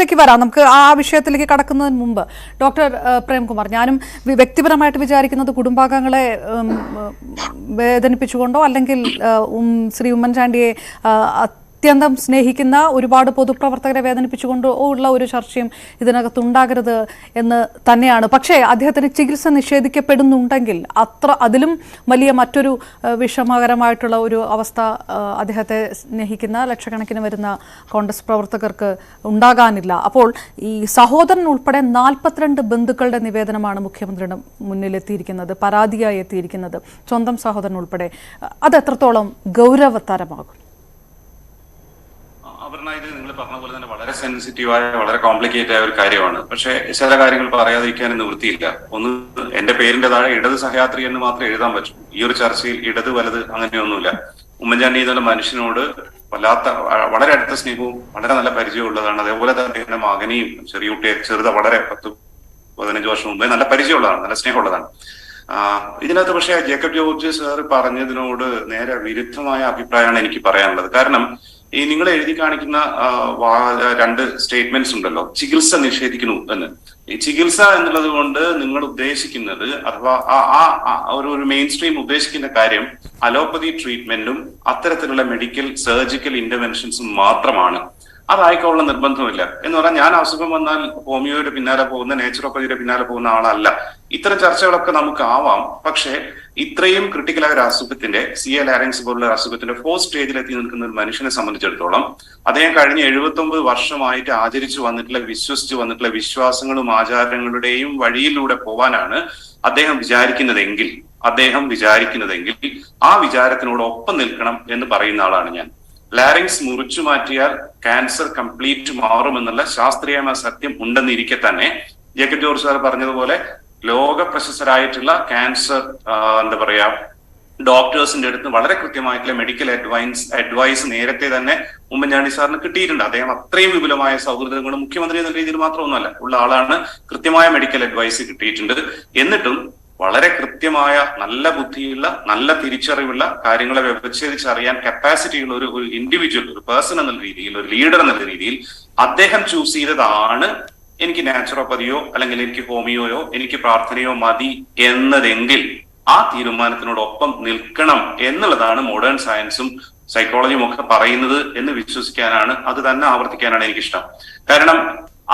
അതിലേക്ക് വരാം. നമുക്ക് ആ വിഷയത്തിലേക്ക് കടക്കുന്നതിന് മുമ്പ് ഡോക്ടർ പ്രേംകുമാർ, ഞാനും വ്യക്തിപരമായിട്ട് വിചാരിക്കുന്നത് കുടുംബാംഗങ്ങളെ വേദനിപ്പിച്ചുകൊണ്ടോ അല്ലെങ്കിൽ ശ്രീ ഉമ്മൻചാണ്ടിയെ അത്യന്തം സ്നേഹിക്കുന്ന ഒരുപാട് പൊതുപ്രവർത്തകരെ വേദനിപ്പിച്ചുകൊണ്ടോ ഉള്ള ഒരു ചർച്ചയും ഇതിനകത്തുണ്ടാകരുത് എന്ന് തന്നെയാണ്. പക്ഷേ അദ്ദേഹത്തിന് ചികിത്സ നിഷേധിക്കപ്പെടുന്നുണ്ടെങ്കിൽ അതിലും വലിയ മറ്റൊരു വിഷമകരമായിട്ടുള്ള ഒരു അവസ്ഥ അദ്ദേഹത്തെ സ്നേഹിക്കുന്ന ലക്ഷക്കണക്കിന് വരുന്ന കോൺഗ്രസ് പ്രവർത്തകർക്ക് ഉണ്ടാകാനില്ല. അപ്പോൾ ഈ സഹോദരൻ ഉൾപ്പെടെ 42 ബന്ധുക്കളുടെ നിവേദനമാണ് മുഖ്യമന്ത്രിയുടെ മുന്നിലെത്തിയിരിക്കുന്നത്, പരാതിയായി എത്തിയിരിക്കുന്നത്, സ്വന്തം സഹോദരൻ ഉൾപ്പെടെ. അത് എത്രത്തോളം ഗൗരവതരമാകും? ഇത് നിങ്ങൾ പറഞ്ഞ പോലെ തന്നെ വളരെ സെൻസിറ്റീവായ, വളരെ കോംപ്ലിക്കേറ്റഡ് ആയ ഒരു കാര്യമാണ്. പക്ഷെ ചില കാര്യങ്ങൾ പറയാതിരിക്കാൻ നിവൃത്തിയില്ല. ഒന്ന്, എന്റെ പേരിന്റെ താഴെ ഇടത് സഹയാത്രി എന്ന് മാത്രമേ എഴുതാൻ പറ്റൂ. ഈ ഒരു ചർച്ചയിൽ ഇടത് വലത് അങ്ങനെയൊന്നുമില്ല. ഉമ്മൻചാണ്ടി എന്നുള്ള മനുഷ്യനോട് വളരെ അടുത്ത സ്നേഹവും വളരെ നല്ല പരിചയവും ഉള്ളതാണ്. അതേപോലെ തന്നെ എന്റെ മകനെയും വളരെ 10-15 വർഷം മുമ്പേ നല്ല പരിചയമുള്ളതാണ്, നല്ല സ്നേഹമുള്ളതാണ്. ഇതിനകത്ത് പക്ഷേ ജേക്കബ് ജോർജ് സാർ പറഞ്ഞതിനോട് നേരെ വിരുദ്ധമായ അഭിപ്രായമാണ് എനിക്ക് പറയാനുള്ളത്. കാരണം ഈ നിങ്ങൾ എഴുതി കാണിക്കുന്ന 2 സ്റ്റേറ്റ്മെന്റ്സ് ഉണ്ടല്ലോ, ചികിത്സ നിഷേധിക്കുന്നു എന്ന്. ഈ ചികിത്സ എന്നുള്ളത് കൊണ്ട് നിങ്ങൾ ഉദ്ദേശിക്കുന്നത്, അഥവാ ഒരു മെയിൻ സ്ട്രീം ഉദ്ദേശിക്കുന്ന കാര്യം അലോപ്പതി ട്രീറ്റ്മെന്റും അത്തരത്തിലുള്ള മെഡിക്കൽ സർജിക്കൽ ഇന്റർവെൻഷൻസും മാത്രമാണ്. അതായിക്കോളുന്ന നിർബന്ധമില്ല. എന്ന് പറഞ്ഞാൽ ഞാൻ അസുഖം വന്നാൽ ഹോമിയോയുടെ പിന്നാലെ പോകുന്ന, നേച്ചുറോപ്പതിയുടെ പിന്നാലെ പോകുന്ന ആളല്ല. ഇത്തരം ചർച്ചകളൊക്കെ നമുക്ക് ആവാം. പക്ഷേ ഇത്രയും ക്രിട്ടിക്കലായ ഒരു അസുഖത്തിന്റെ, CA ലാരിങ്സ് പോലുള്ള അസുഖത്തിന്റെ 4th സ്റ്റേജിലെത്തി നിൽക്കുന്ന ഒരു മനുഷ്യനെ സംബന്ധിച്ചിടത്തോളം അദ്ദേഹം കഴിഞ്ഞ 79 വർഷമായിട്ട് വിശ്വസിച്ച് വന്നിട്ടുള്ള വിശ്വാസങ്ങളും ആചാരങ്ങളുടെയും വഴിയിലൂടെ പോവാനാണ് അദ്ദേഹം വിചാരിക്കുന്നതെങ്കിൽ ആ വിചാരത്തിനോടൊപ്പം നിൽക്കണം എന്ന് പറയുന്ന ആളാണ് ഞാൻ. ലാരിങ്സ് മുറിച്ചു മാറ്റിയാൽ ക്യാൻസർ കംപ്ലീറ്റ് മാറുമെന്നുള്ള ശാസ്ത്രീയമായ സത്യം ഉണ്ടെന്നിരിക്കെ തന്നെ ജേക്കബ് ജോർജ് സാർ പറഞ്ഞതുപോലെ ലോക പ്രശസ്തരായിട്ടുള്ള ക്യാൻസർ ഡോക്ടേഴ്സിന്റെ അടുത്ത് വളരെ കൃത്യമായിട്ടുള്ള മെഡിക്കൽ അഡ്വൈസ് നേരത്തെ തന്നെ ഉമ്മൻചാണ്ടി സാറിന് കിട്ടിയിട്ടുണ്ട്. അദ്ദേഹം അത്രയും വിപുലമായ സൗഹൃദങ്ങളും മുഖ്യമന്ത്രി എന്ന രീതിയിൽ മാത്രമൊന്നുമല്ല ഉള്ള ആളാണ്. കൃത്യമായ മെഡിക്കൽ അഡ്വൈസ് കിട്ടിയിട്ടുണ്ട്. എന്നിട്ടും വളരെ കൃത്യമായ, നല്ല ബുദ്ധിയുള്ള, നല്ല തിരിച്ചറിവുള്ള, കാര്യങ്ങളെ വ്യവച്ഛേദിച്ചറിയാൻ കപ്പാസിറ്റിയുള്ള ഒരു ഇൻഡിവിജ്വൽ, ഒരു പേഴ്സൺ എന്നുള്ള രീതിയിൽ, ഒരു ലീഡർ എന്നുള്ള രീതിയിൽ അദ്ദേഹം ചൂസ് ചെയ്തതാണ് എനിക്ക് നാച്ചുറോപ്പതിയോ അല്ലെങ്കിൽ എനിക്ക് ഹോമിയോയോ എനിക്ക് പ്രാർത്ഥനയോ മതി എന്നതെങ്കിൽ ആ തീരുമാനത്തിനോടൊപ്പം നിൽക്കണം എന്നുള്ളതാണ് മോഡേൺ സയൻസും സൈക്കോളജിയും ഒക്കെ പറയുന്നത് എന്ന് വിശ്വസിക്കാനാണ്, അത് തന്നെ ആവർത്തിക്കാനാണ് എനിക്കിഷ്ടം. കാരണം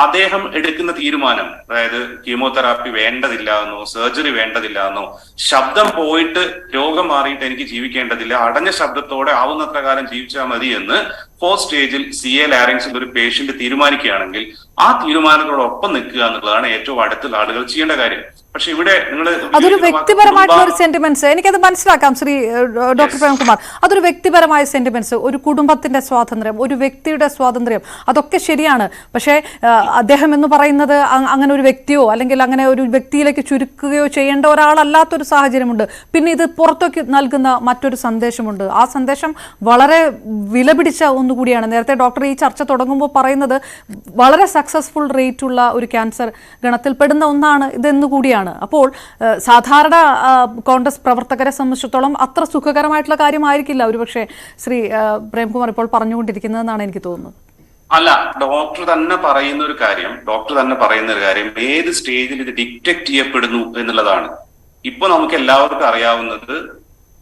അദ്ദേഹം എടുക്കുന്ന തീരുമാനം, അതായത് കീമോതെറാപ്പി വേണ്ടതില്ല എന്നോ സർജറി വേണ്ടതില്ല എന്നോ, ശബ്ദം പോയിട്ട് രോഗം മാറിയിട്ട് എനിക്ക് ജീവിക്കേണ്ടതില്ല, അടഞ്ഞ ശബ്ദത്തോടെ ആവുന്നത്ര കാലം ജീവിച്ചാൽ മതി എന്ന് 4th സ്റ്റേജിൽ CA ലാരിങ്സിൽ ഒരു പേഷ്യന്റ് തീരുമാനിക്കുകയാണെങ്കിൽ ആ തീരുമാനത്തോടൊപ്പം നിൽക്കുക എന്നുള്ളതാണ് ഏറ്റവും അടുത്തുള്ള ആളുകൾ ചെയ്യേണ്ട കാര്യം. പക്ഷെ ഇവിടെ നിങ്ങൾ അതൊരു വ്യക്തിപരമായിട്ടുള്ള ഒരു സെന്റിമെന്റ്സ്, എനിക്കത് മനസ്സിലാക്കാം ശ്രീ ഡോക്ടർ പ്രേംകുമാർ. അതൊരു വ്യക്തിപരമായ സെന്റിമെന്റ്സ്, ഒരു കുടുംബത്തിന്റെ സ്വാതന്ത്ര്യം, ഒരു വ്യക്തിയുടെ സ്വാതന്ത്ര്യം, അതൊക്കെ ശരിയാണ്. പക്ഷേ അദ്ദേഹം എന്ന് പറയുന്നത് അങ്ങനെ ഒരു വ്യക്തിയോ അല്ലെങ്കിൽ അങ്ങനെ ഒരു വ്യക്തിയിലേക്ക് ചുരുക്കുകയോ ചെയ്യേണ്ട ഒരാളല്ലാത്തൊരു സാഹചര്യമുണ്ട്. പിന്നെ ഇത് പുറത്തേക്ക് നൽകുന്ന മറ്റൊരു സന്ദേശമുണ്ട്. ആ സന്ദേശം വളരെ വിലപിടിച്ച ഒന്നുകൂടിയാണ്. നേരത്തെ ഡോക്ടർ ഈ ചർച്ച തുടങ്ങുമ്പോൾ പറയുന്നത് വളരെ സക്സസ്ഫുൾ റേറ്റ് ഉള്ള ഒരു ക്യാൻസർ ഗണത്തിൽപ്പെടുന്ന ഒന്നാണ് ഇതെന്നുകൂടിയാണ്. അപ്പോൾ സാധാരണ കോൺഗ്രസ് പ്രവർത്തകരെ സംബന്ധിച്ചിടത്തോളം അത്ര സുഖകരമായിട്ടുള്ള കാര്യമായിരിക്കില്ല ഒരുപക്ഷെ ശ്രീ പ്രേംകുമാർ ഇപ്പോൾ പറഞ്ഞുകൊണ്ടിരിക്കുന്നതെന്നാണ് എനിക്ക് തോന്നുന്നത്. അല്ല, ഡോക്ടർ തന്നെ പറയുന്ന ഒരു കാര്യം ഏത് സ്റ്റേജിൽ ഇത് ഡിറ്റക്ട് ചെയ്യപ്പെടുന്നു എന്നുള്ളതാണ്. ഇപ്പൊ നമുക്ക് എല്ലാവർക്കും അറിയാവുന്നത്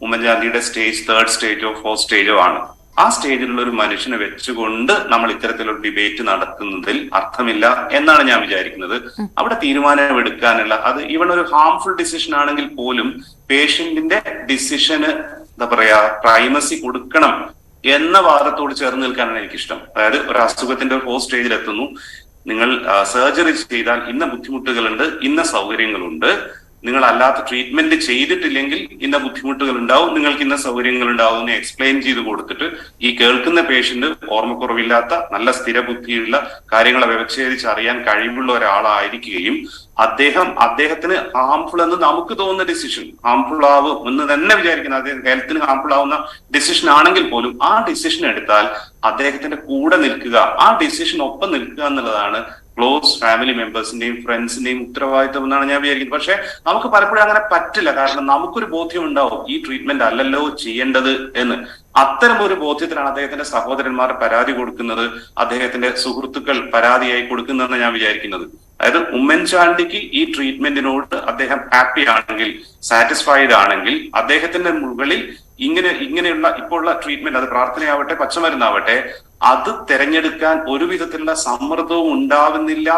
ഉമ്മൻചാണ്ടിയുടെ സ്റ്റേജ് 3rd സ്റ്റേജോ 4th സ്റ്റേജോ ആണ്. ആ സ്റ്റേജിലുള്ള ഒരു മനുഷ്യനെ വെച്ചുകൊണ്ട് നമ്മൾ ഇത്തരത്തിലൊരു ഡിബേറ്റ് നടത്തുന്നതിൽ അർത്ഥമില്ല എന്നാണ് ഞാൻ വിചാരിക്കുന്നത്. അവിടെ തീരുമാനമെടുക്കാനുള്ള, അത് ഈവൺ ഒരു ഹാംഫുൾ ഡിസിഷൻ ആണെങ്കിൽ പോലും പേഷ്യന്റിന്റെ ഡിസിഷന് പ്രൈമസി കൊടുക്കണം എന്ന വാദത്തോട് ചേർന്ന് നിൽക്കാനാണ് എനിക്കിഷ്ടം. അതായത് ഒരു അസുഖത്തിന്റെ 4th സ്റ്റേജിൽ എത്തുന്നു, നിങ്ങൾ സർജറി ചെയ്താൽ ഇന്ന ബുദ്ധിമുട്ടുകളുണ്ട്, ഇന്ന സൗകര്യങ്ങളുണ്ട്, നിങ്ങൾ അല്ലാത്ത ട്രീറ്റ്മെന്റ് ചെയ്തിട്ടില്ലെങ്കിൽ ഇന്ന ബുദ്ധിമുട്ടുകൾ ഉണ്ടാവും, നിങ്ങൾക്ക് ഇന്ന സൗകര്യങ്ങൾ ഉണ്ടാവും എന്ന് എക്സ്പ്ലെയിൻ ചെയ്ത് കൊടുത്തിട്ട് ഈ കേൾക്കുന്ന പേഷ്യന്റ് ഓർമ്മക്കുറവില്ലാത്ത, നല്ല സ്ഥിര ബുദ്ധിയുള്ള, കാര്യങ്ങളെ വ്യവച്ഛേദിച്ച് അറിയാൻ കഴിവുള്ള ഒരാളായിരിക്കുകയും അദ്ദേഹത്തിന് ഹാംഫുൾ എന്ന് നമുക്ക് തോന്നുന്ന ഡിസിഷൻ, ഹാംഫുൾ ആവും എന്ന് തന്നെ വിചാരിക്കുന്ന, അദ്ദേഹം ഹെൽത്തിന് ഹാംഫുൾ ആവുന്ന ഡിസിഷൻ ആണെങ്കിൽ പോലും ആ ഡിസിഷൻ എടുത്താൽ അദ്ദേഹത്തിന്റെ കൂടെ നിൽക്കുക, ആ ഡിസിഷൻ ഒപ്പം നിൽക്കുക എന്നുള്ളതാണ് ക്ലോസ് ഫാമിലി മെമ്പേഴ്സിന്റെയും ഫ്രണ്ട്സിന്റെയും ഉത്തരവാദിത്വം എന്നാണ് ഞാൻ വിചാരിക്കുന്നത്. പക്ഷെ നമുക്ക് പലപ്പോഴും അങ്ങനെ പറ്റില്ല. കാരണം നമുക്കൊരു ബോധ്യം ഉണ്ടാവും ഈ ട്രീറ്റ്മെന്റ് അല്ലല്ലോ ചെയ്യേണ്ടത് എന്ന്. അത്തരം ഒരു ബോധ്യത്തിലാണ് അദ്ദേഹത്തിന്റെ സഹോദരന്മാർ പരാതി കൊടുക്കുന്നത്, അദ്ദേഹത്തിന്റെ സുഹൃത്തുക്കൾ പരാതിയായി കൊടുക്കുന്നതെന്ന് ഞാൻ വിചാരിക്കുന്നത്. അതായത് ഉമ്മൻചാണ്ടിക്ക് ഈ ട്രീറ്റ്മെന്റിനോട് അദ്ദേഹം ഹാപ്പി ആണെങ്കിൽ, സാറ്റിസ്ഫൈഡ് ആണെങ്കിൽ, അദ്ദേഹത്തിന്റെ മുകളിൽ ഇങ്ങനെയുള്ള ഇപ്പോഴുള്ള ട്രീറ്റ്മെന്റ്, അത് പ്രാർത്ഥനയാവട്ടെ പച്ചമരുന്നാവട്ടെ, അത് തെരഞ്ഞെടുക്കാൻ ഒരു വിധത്തിലുള്ള സമ്മർദ്ദവും ഉണ്ടാവുന്നില്ല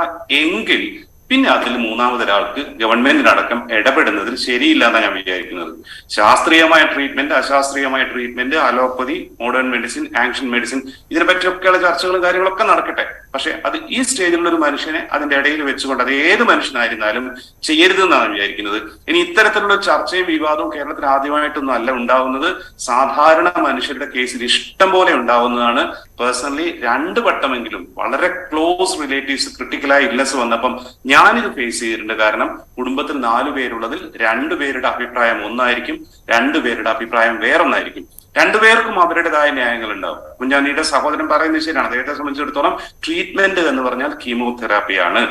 എങ്കിൽ പിന്നെ അതിൽ മൂന്നാമതൊരാൾക്ക് ഗവൺമെന്റിനടക്കം ഇടപെടുന്നതിൽ ശരിയില്ല എന്നാണ് ഞാൻ വിചാരിക്കുന്നത്. ശാസ്ത്രീയമായ ട്രീറ്റ്മെന്റ്, അശാസ്ത്രീയമായ treatment, allopathy, modern medicine, ancient medicine, ഇതിനെ പറ്റിയൊക്കെയുള്ള ചർച്ചകളും കാര്യങ്ങളൊക്കെ നടക്കട്ടെ. പക്ഷെ അത് ഈ സ്റ്റേജിലുള്ള ഒരു മനുഷ്യനെ അതിന്റെ ഇടയിൽ വെച്ചുകൊണ്ട് അത് ഏത് മനുഷ്യനായിരുന്നാലും ചെയ്യരുതെന്നാണ് വിചാരിക്കുന്നത്. ഇനി ഇത്തരത്തിലുള്ള ചർച്ചയും വിവാദവും കേരളത്തിൽ ആദ്യമായിട്ടൊന്നും അല്ല ഉണ്ടാവുന്നത്. സാധാരണ മനുഷ്യരുടെ കേസിൽ ഇഷ്ടം പോലെ ഉണ്ടാവുന്നതാണ്. പേഴ്സണലി 2 വട്ടമെങ്കിലും വളരെ ക്ലോസ് റിലേറ്റീവ്സ് ക്രിട്ടിക്കലായ ഇല്ലസ് വന്നപ്പം ഞാനിത് ഫേസ് ചെയ്തിട്ടുണ്ട്. കാരണം കുടുംബത്തിൽ 4 പേരുള്ളതിൽ 2 പേരുടെ അഭിപ്രായം ഒന്നായിരിക്കും, 2 പേരുടെ അഭിപ്രായം വേറൊന്നായിരിക്കും. 2 പേർക്കും അവരുടേതായ ന്യായങ്ങൾ ഉണ്ടാവും. കുഞ്ഞാണ്ടിയുടെ സഹോദരൻ പറയുന്നത് ശരിയാണ്. അദ്ദേഹത്തെ സംബന്ധിച്ചിടത്തോളം ട്രീറ്റ്മെന്റ് എന്ന് പറഞ്ഞാൽ കീമോതെറാപ്പിയാണ്.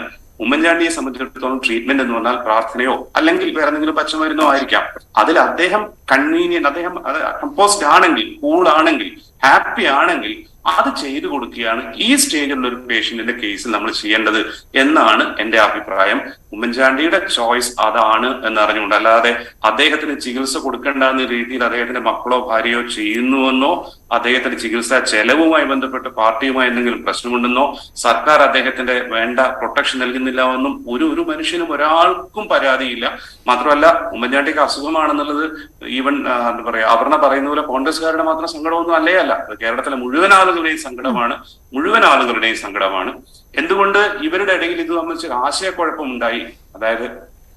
ഉമ്മൻചാണ്ടിയെ സംബന്ധിച്ചിടത്തോളം ട്രീറ്റ്മെന്റ് എന്ന് പറഞ്ഞാൽ പ്രാർത്ഥനയോ അല്ലെങ്കിൽ വേറെ എന്തെങ്കിലും പച്ചമരുന്നോ ആയിരിക്കാം. അതിൽ അദ്ദേഹം അദ്ദേഹം കമ്പോസ്റ്റ് ആണെങ്കിൽ, കൂൾ ആണെങ്കിൽ, ഹാപ്പി ആണെങ്കിൽ അത് ചെയ്തു കൊടുക്കുകയാണ് ഈ സ്റ്റേജിലുള്ള ഒരു പേഷ്യന്റിന്റെ കേസിൽ നമ്മൾ ചെയ്യേണ്ടത് എന്നാണ് എന്റെ അഭിപ്രായം. ഉമ്മൻചാണ്ടിയുടെ ചോയ്സ് അതാണ് എന്നറിഞ്ഞുകൊണ്ട്, അല്ലാതെ അദ്ദേഹത്തിന് ചികിത്സ കൊടുക്കേണ്ട എന്ന രീതിയിൽ അദ്ദേഹത്തിന്റെ മക്കളോ ഭാര്യയോ ചെയ്യുന്നുവെന്നോ, അദ്ദേഹത്തിന്റെ ചികിത്സാ ചെലവുമായി ബന്ധപ്പെട്ട് പാർട്ടിയുമായി എന്തെങ്കിലും പ്രശ്നമുണ്ടെന്നോ, സർക്കാർ അദ്ദേഹത്തിന്റെ വേണ്ട പ്രൊട്ടക്ഷൻ നൽകുന്നില്ല എന്നും ഒരു മനുഷ്യനും ഒരാൾക്കും പരാതിയില്ല. മാത്രമല്ല ഉമ്മൻചാണ്ടിക്ക് അസുഖമാണെന്നുള്ളത് ഈവൻ എന്താ പറയാ, അപർണ പറയുന്ന പോലെ കോൺഗ്രസ്സുകാരുടെ മാത്രം സങ്കടമൊന്നും അല്ല. അത് കേരളത്തിലെ മുഴുവൻ ആളുകളുടെയും സങ്കടമാണ്. എന്തുകൊണ്ട് ഇവരുടെ ഇടയിൽ ഇത് സംബന്ധിച്ച് ആശയക്കുഴപ്പമുണ്ടായി? അതായത്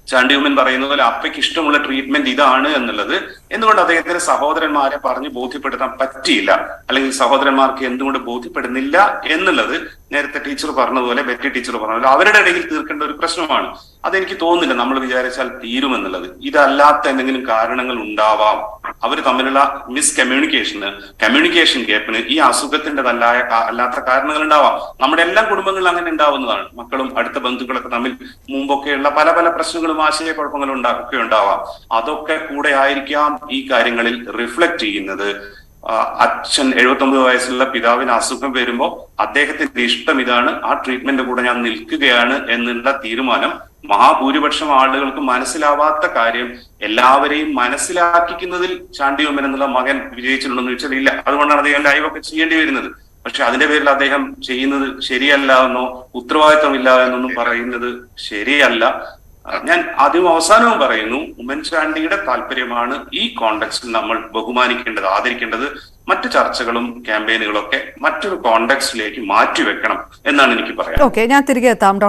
ചാണ്ടി ഉമ്മൻ പറയുന്ന പോലെ അപ്പയ്ക്ക് ഇഷ്ടമുള്ള ട്രീറ്റ്മെന്റ് ഇതാണ് എന്നുള്ളത് എന്തുകൊണ്ട് അദ്ദേഹത്തിന്റെ സഹോദരന്മാരെ പറഞ്ഞ് ബോധ്യപ്പെടുത്താൻ പറ്റിയില്ല, അല്ലെങ്കിൽ സഹോദരന്മാർക്ക് എന്തുകൊണ്ട് ബോധ്യപ്പെടുന്നില്ല എന്നുള്ളത് നേരത്തെ ടീച്ചർ പറഞ്ഞതുപോലെ, ബെറ്റി ടീച്ചർ പറഞ്ഞതുപോലെ അവരുടെ ഇടയിൽ തീർക്കേണ്ട ഒരു പ്രശ്നമാണ്. അതെനിക്ക് തോന്നുന്നില്ല നമ്മൾ വിചാരിച്ചാൽ തീരുമെന്നുള്ളത്. ഇതല്ലാത്ത എന്തെങ്കിലും കാരണങ്ങൾ ഉണ്ടാവാം. അവർ തമ്മിലുള്ള കമ്മ്യൂണിക്കേഷൻ ഗ്യാപ്പിന് ഈ അല്ലാത്ത കാരണങ്ങൾ ഉണ്ടാവാം. നമ്മുടെ എല്ലാ കുടുംബങ്ങളിലും അങ്ങനെ ഉണ്ടാവുന്നതാണ്. മക്കളും അടുത്ത ബന്ധുക്കളൊക്കെ തമ്മിൽ മുമ്പൊക്കെയുള്ള പല പ്രശ്നങ്ങളും ആശയക്കുഴപ്പങ്ങളും ഒക്കെ ഉണ്ടാവാം. അതൊക്കെ കൂടെ ആയിരിക്കാം ഈ കാര്യങ്ങളിൽ റിഫ്ലക്ട് ചെയ്യുന്നത്. അച്ഛൻ 79 വയസ്സുള്ള പിതാവിന് അസുഖം വരുമ്പോ അദ്ദേഹത്തിന്റെ ഇഷ്ടം ഇതാണ്, ആ ട്രീറ്റ്മെന്റ് കൂടെ ഞാൻ നിൽക്കുകയാണ് എന്നുള്ള തീരുമാനം മഹാഭൂരിപക്ഷം ആളുകൾക്ക് മനസ്സിലാവാത്ത കാര്യം എല്ലാവരെയും മനസ്സിലാക്കിക്കുന്നതിൽ ചാണ്ടി ഉമ്മൻ എന്നുള്ള മകൻ വിജയിച്ചിട്ടുണ്ടെന്ന് ചോദിച്ചാൽ ഇല്ല. അതുകൊണ്ടാണ് അദ്ദേഹം ലൈവൊക്കെ ചെയ്യേണ്ടി വരുന്നത്. പക്ഷെ അതിന്റെ പേരിൽ അദ്ദേഹം ചെയ്യുന്നത് ശരിയല്ല എന്നോ ഉത്തരവാദിത്വമില്ല എന്നൊന്നും പറയുന്നത് ശരിയല്ല. ഞാൻ ആദ്യവും അവസാനവും പറയുന്നു, ഉമ്മൻചാണ്ടിയുടെ താല്പര്യമാണ് ഈ കോണ്ടെക്സ്റ്റിൽ നമ്മൾ ബഹുമാനിക്കേണ്ടത്, ആദരിക്കേണ്ടത്. മറ്റു ചർച്ചകളും ക്യാമ്പയിനുകളൊക്കെ മറ്റൊരു കോണ്ടെക്സ്റ്റിലേക്ക് മാറ്റിവെക്കണം എന്നാണ് എനിക്ക് പറയാം. ഓക്കെ, ഞാൻ തിരികെ എത്താം.